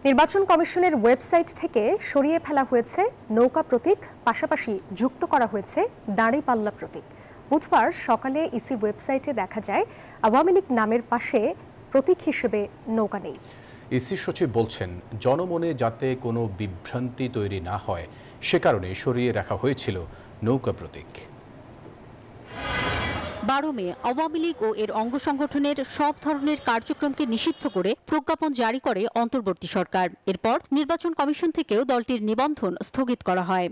নির্বাচন কমিশনের ওয়েবসাইট থেকে সরিয়ে ফেলা হয়েছে নৌকা প্রতীক, পাশাপাশি যুক্ত করা হয়েছে দাঁড়িপাল্লা প্রতীক। বুধবার সকালে ইসি ওয়েবসাইটে দেখা যায় আওয়ামী লীগ নামের পাশে প্রতীক হিসেবে নৌকা নেই। ইসি সচিব বলছেন, জনমনে যাতে কোনো বিভ্রান্তি তৈরি না হয় সে কারণে সরিয়ে রাখা হয়েছিল নৌকা প্রতীক। 12 মে আওয়ামী লীগ ও এর অঙ্গ সংগঠনের সব ধরনের কার্যক্রমকে নিষিদ্ধ করে প্রজ্ঞাপন জারি করে অন্তর্বর্তী সরকার। এরপর নির্বাচন কমিশন থেকেও দলটির নিবন্ধন স্থগিত করা হয়।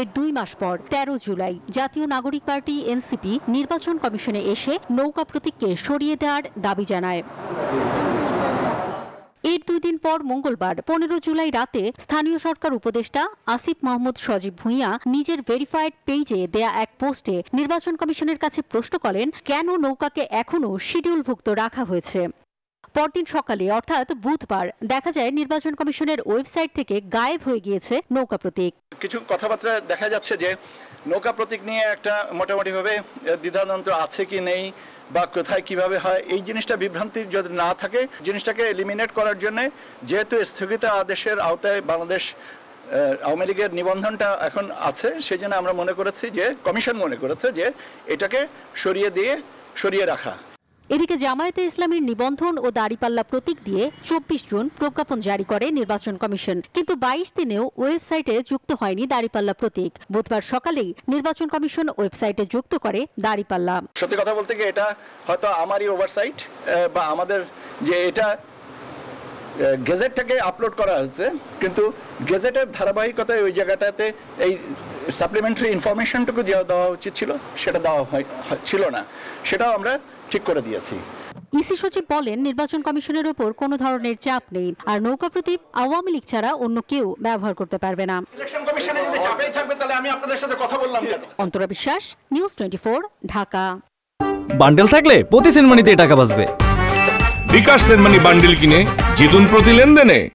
এর 2 মাস পর 13 জুলাই জাতীয় নাগরিক পার্টি এনসিপি নির্বাচন কমিশনে এসে নৌকা প্রতীককে সরিয়ে দেওয়ার দাবি জানায়। এর 2 দিন পর মঙ্গলবার 15 জুলাই রাতে স্থানীয় সরকার উপদেষ্টা আসিফ মাহমুদ সজীব ভুঁইয়া নিজের ভেরিফাইড পেজে দেয়া এক পোস্টে নির্বাচন কমিশনের কাছে প্রশ্ন করেন, কেন নৌকাকে এখনও শিডিউলভুক্ত রাখা হয়েছে। পরদিন সকালে অর্থাৎ বুধবার দেখা যায় নির্বাচন কমিশনের ওয়েবসাইট থেকে গায়েব হয়ে গিয়েছে নৌকা প্রতীক। কিছু কথাবার্তা দেখা যাচ্ছে যে নৌকা প্রতীক নিয়ে একটা মোটামুটিভাবে দ্বিধাদ্বন্দ্ব আছে কি নেই বা কোথায় কিভাবে হয়, এই জিনিসটা বিভ্রান্তি যদি না থাকে, জিনিসটাকে এলিমিনেট করার জন্য যেহেতু স্থগিত আদেশের আওতায় বাংলাদেশ আওয়ামী লীগের নিবন্ধনটা এখন আছে, সেই জন্য আমরা মনে করেছি যে কমিশন মনে করেছে যে এটাকে সরিয়ে রাখা। এদিকে জামায়াতে ইসলামীর নিবন্ধন ও দাঁড়িপাল্লা প্রতীক দিয়ে 24 জুন প্রজ্ঞাপন জারি করে নির্বাচন কমিশন, কিন্তু 22 দিনেও ওয়েবসাইটে যুক্ত হয়নি দাঁড়িপাল্লা প্রতীক। বুধবার সকালেই নির্বাচন কমিশন ওয়েবসাইটে যুক্ত করে দাঁড়িপাল্লা। সত্যি কথা বলতে গিয়ে এটা হয়তো আমারই ওভারসাইট বা আমাদের যে এটা গেজেটটাকে আপলোড করা হয়েছে, কিন্তু গেজেটের ধারাবাহিকতায় ওই জায়গাটাতে এই সাপ্লিমেন্টারি ইনফরমেশনটুকু দেওয়া উচিত ছিল, সেটা দেওয়া ছিল না, সেটাও আমরা ঠিক করে দিয়েছি। ইসি সচিব বলেন, নির্বাচন কমিশনের উপর কোনো ধরনের চাপ নেই, আর নৌকা প্রতীক আওয়ামী লীগ ছাড়া অন্য কেউ ব্যবহার করতে পারবে না। ইলেকশন কমিশনে যদি চাপেই থাকবে তাহলে আমি আপনাদের সাথে কথা বললাম কেন? অন্তরা বিশ্বাস, নিউজ 24, ঢাকা। বান্ডেল থাকলে প্রতি সেনমানিতে টাকা বাঁচবে। বিকাশ সেনমানি বান্ডেল কিনে জিতুন প্রতি লেনদেনে।